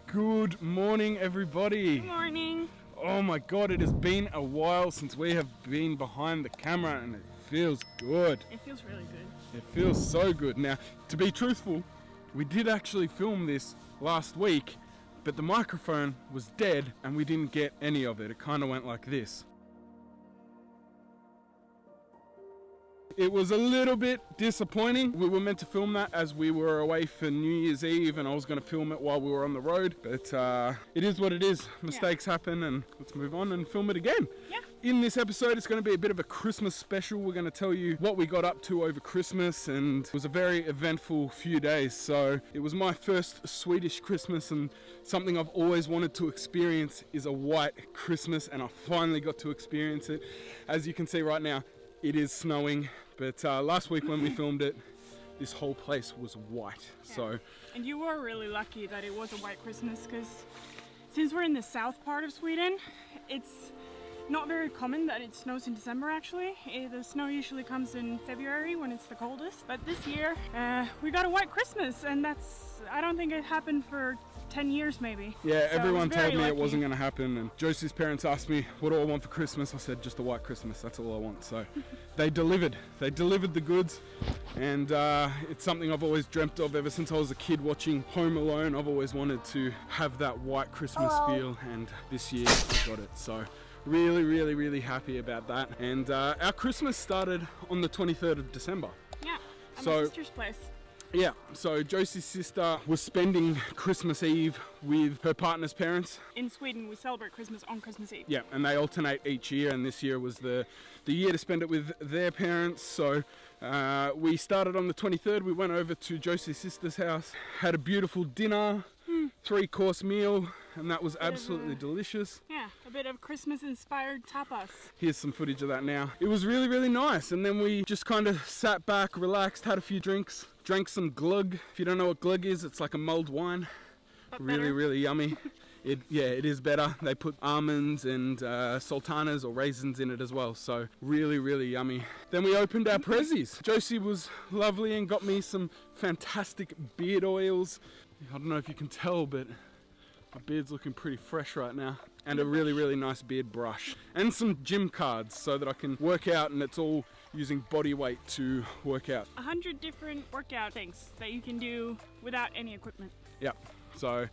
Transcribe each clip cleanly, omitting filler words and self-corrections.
Good morning, everybody. Good morning. Oh my god, it has been a while since we have been behind the camera and it feels good. It feels really good. It feels so good. Now, to be truthful, we did actually film this last week, but the microphone was dead and we didn't get any of it. It kind of went like this. It was a little bit disappointing. We were meant to film that as we were away for New Year's Eve and I was going to film it while we were on the road. But it is what it is. Mistakes happen and let's move on and film it again. Yeah. In this episode, it's going to be a bit of a Christmas special. We're going to tell you what we got up to over Christmas, and it was a very eventful few days. So it was my first Swedish Christmas, and something I've always wanted to experience is a white Christmas, and I finally got to experience it. As you can see right now, it is snowing, but last week when we filmed it, this whole place was white. Yeah. So, and you were really lucky that it was a white Christmas, because since we're in the south part of Sweden, it's not very common that it snows in December actually. The snow usually comes in February when it's the coldest. But this year we got a white Christmas, and I don't think it happened for 10 years maybe. Yeah, so everyone told me lucky. it wasn't going to happen, and Josie's parents asked me what do I want for Christmas. I said just a white Christmas, that's all I want. So they delivered the goods, and it's something I've always dreamt of ever since I was a kid watching Home Alone. I've always wanted to have that white Christmas feel, and this year I got it. So really happy about that. And our Christmas started on the 23rd of December. Yeah, at So- my sister's place. Yeah, so Josie's sister was spending Christmas Eve with her partner's parents. In Sweden, we celebrate Christmas on Christmas Eve. Yeah, and they alternate each year, and this year was the year to spend it with their parents. So we started on the 23rd. We went over to Josie's sister's house, had a beautiful dinner, 3-course meal, and that was absolutely delicious. Yeah, a bit of Christmas-inspired tapas. Here's some footage of that now. It was really nice, and then we just kind of sat back, relaxed, had a few drinks, drank some glug. If you don't know what glug is, it's like a mulled wine. But Really yummy. It is better. They put almonds and sultanas or raisins in it as well, so really yummy. Then we opened our prezzies. Josie was lovely and got me some fantastic beard oils. I don't know if you can tell, but my beard's looking pretty fresh right now. And a really nice beard brush. And some gym cards so that I can work out, and it's all using body weight to work out. 100 different workout things that you can do without any equipment. Yep, so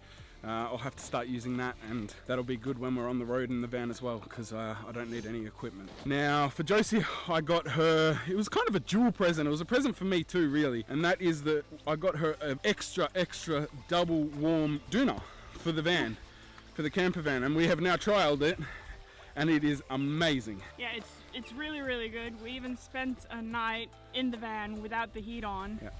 I'll have to start using that, and that'll be good when we're on the road in the van as well, because I don't need any equipment. Now for Josie, I got her, it was kind of a dual present. It was a present for me too, really, and that is that I got her an extra double warm doona for the van, for the camper van, and we have now trialed it, and it is amazing. Yeah, it's really good. We even spent a night in the van without the heat on. Yeah.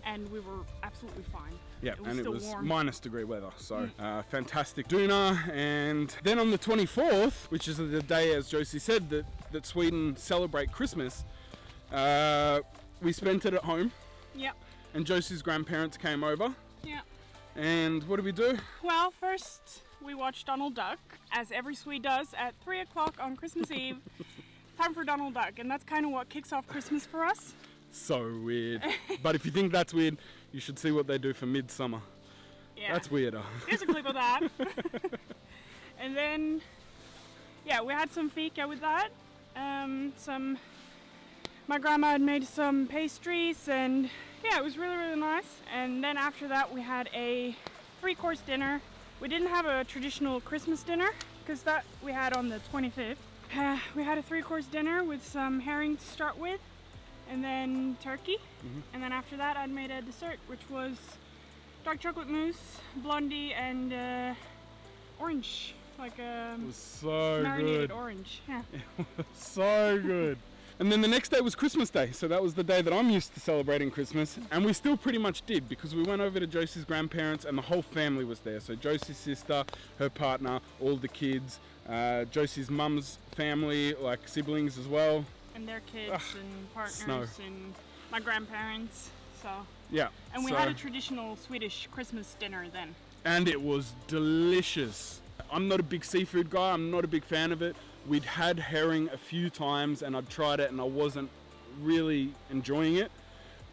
And we were absolutely fine. Yeah, it was and it still was warm. -degree weather, so fantastic doona. And then on the 24th, which is the day, as Josie said, that Sweden celebrate Christmas, we spent it at home. Yep. And Josie's grandparents came over. Yeah. And what did we do? Well, first we watched Donald Duck, as every Swede does, at 3 o'clock on Christmas Eve. Time for Donald Duck, and that's kind of what kicks off Christmas for us. So weird. But if you think that's weird, you should see what they do for Midsummer. Yeah. That's weirder. Here's a clip of that. And then, yeah, we had some fika with that. My grandma had made some pastries, and yeah, it was really nice. And then after that, we had a 3-course dinner. We didn't have a traditional Christmas dinner, because that we had on the 25th. We had a 3-course dinner with some herring to start with, and then turkey. And then after that, I'd made a dessert, which was dark chocolate mousse, blondie, and orange, like a It was so marinated good. orange. Yeah. So good. And then the next day was Christmas Day, so that was the day that I'm used to celebrating Christmas, and we still pretty much did, because we went over to Josie's grandparents and the whole family was there. So Josie's sister, her partner, all the kids, Josie's mum's family, like siblings as well, And their kids and partners snow. and my grandparents. So. Yeah. And we had a traditional Swedish Christmas dinner then. And it was delicious. I'm not a big seafood guy. I'm not a big fan of it. We'd had herring a few times and I'd tried it and I wasn't really enjoying it.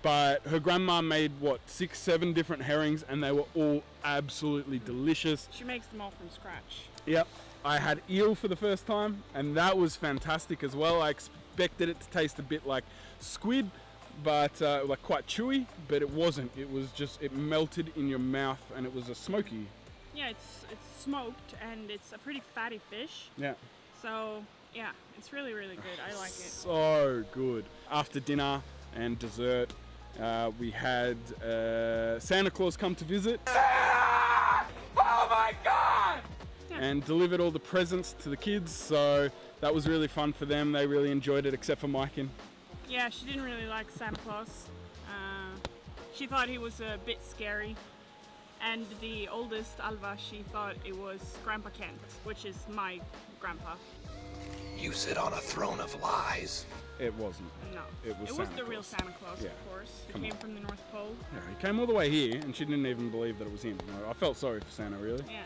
But her grandma made, 6, 7 different herrings and they were all absolutely delicious. She makes them all from scratch. Yep. I had eel for the first time and that was fantastic as well. I expected it to taste a bit like squid, but like quite chewy, but it wasn't. It was just, it melted in your mouth and it was a smoky. Yeah, it's smoked and it's a pretty fatty fish. Yeah. So yeah, it's really, really good. I like it. So good. After dinner and dessert, we had Santa Claus come to visit. Oh my God! And delivered all the presents to the kids, so that was really fun for them. They really enjoyed it, except for Maiken. Yeah, she didn't really like Santa Claus. She thought he was a bit scary. And the oldest, Alva, she thought it was Grandpa Kent, which is my grandpa. You sit on a throne of lies. It wasn't. No, It was the Santa real Claus. Santa Claus, Yeah. of course. He Come came on. from the North Pole. Yeah, he came all the way here, and she didn't even believe that it was him. I felt sorry for Santa, really. Yeah.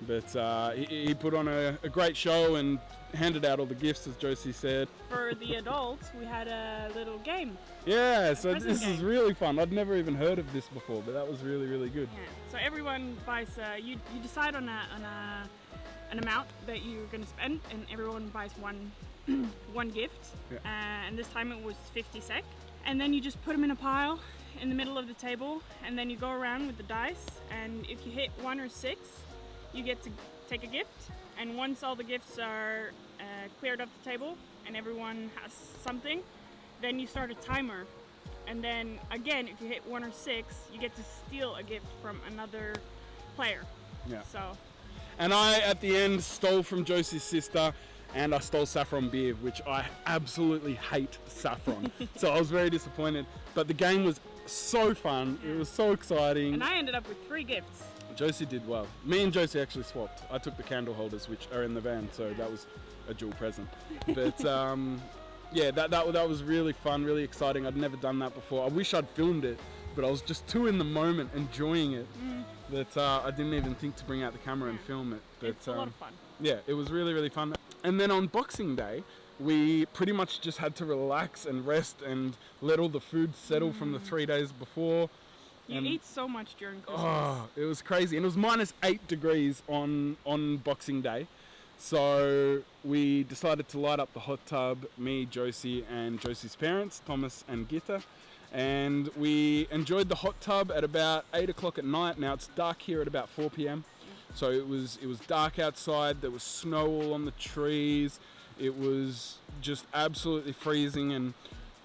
But he put on a great show and handed out all the gifts, as Josie said. For the adults, we had a little game. Yeah, so present this is game. really fun. I'd never even heard of this before, but that was really, really good. Yeah. So everyone buys. You decide on an amount that you're going to spend, and everyone buys one gift. Yeah. And this time it was 50 SEK. And then you just put them in a pile in the middle of the table, and then you go around with the dice. And if you hit 1 or 6, you get to take a gift. And once all the gifts are cleared off the table and everyone has something, then you start a timer. And then again, if you hit 1 or 6, you get to steal a gift from another player. Yeah. So And I, at the end, stole from Josie's sister, and I stole saffron beer, which I absolutely hate saffron. So I was very disappointed. But the game was so fun. It was so exciting. and I ended up with 3 gifts. Josie did well. Me and Josie actually swapped. I took the candle holders, which are in the van, so that was a dual present. But yeah, that was really fun, really exciting. I'd never done that before. I wish I'd filmed it, but I was just too in the moment, enjoying it, that I didn't even think to bring out the camera and film it. But It's a lot of fun. yeah, it was really, really fun. And then on Boxing Day, we pretty much just had to relax and rest and let all the food settle from the 3 days before. You And- eat so much during Christmas. Oh, it was crazy. And it was -8 degrees on Boxing Day. So we decided to light up the hot tub, me, Josie, and Josie's parents, Thomas and Gitta. And we enjoyed the hot tub at about 8 o'clock at night. Now it's dark here at about 4 p.m. So it was dark outside. There was snow all on the trees. It was just absolutely freezing. And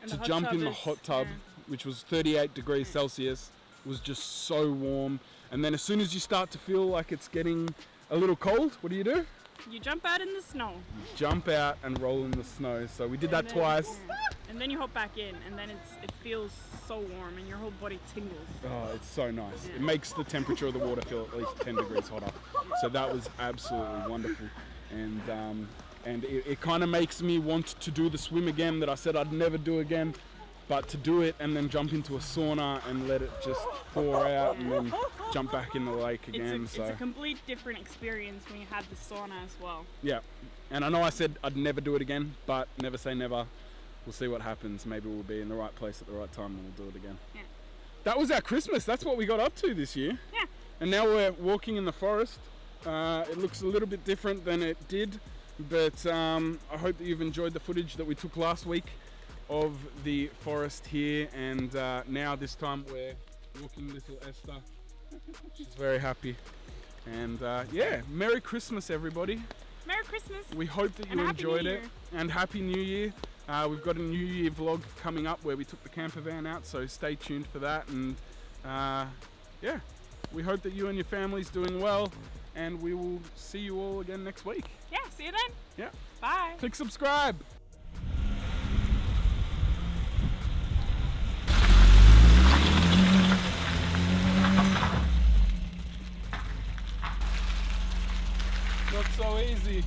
And to the hot jump tub in the is- hot tub, yeah. which was 38 degrees Celsius, was just so warm. And then as soon as you start to feel like it's getting a little cold, what do? You jump out in the snow. Jump out and roll in the snow. So we did that And then- twice. yeah. And then you hop back in, and then it feels so warm, and your whole body tingles. Oh, it's so nice. It makes the temperature of the water feel at least 10 degrees hotter. So that was absolutely wonderful. And it kind of makes me want to do the swim again that I said I'd never do again. But to do it and then jump into a sauna and let it just pour out and then jump back in the lake again. It's a complete different experience when you have the sauna as well. Yeah, and I know I said I'd never do it again, but never say never. We'll see what happens. Maybe we'll be in the right place at the right time and we'll do it again. Yeah. That was our Christmas. That's what we got up to this year. Yeah. And now we're walking in the forest. It looks a little bit different than it did, but I hope that you've enjoyed the footage that we took last week of the forest here. And now this time we're walking little Esther. She's very happy. And yeah, Merry Christmas, everybody. Merry Christmas! We hope that And you a Happy enjoyed New it. Year. And Happy New Year. We've got a New Year vlog coming up where we took the camper van out, so stay tuned for that. And yeah, we hope that you and your family's doing well, and we will see you all again next week. Yeah, see you then. Yeah. Bye. Click subscribe. Not so easy.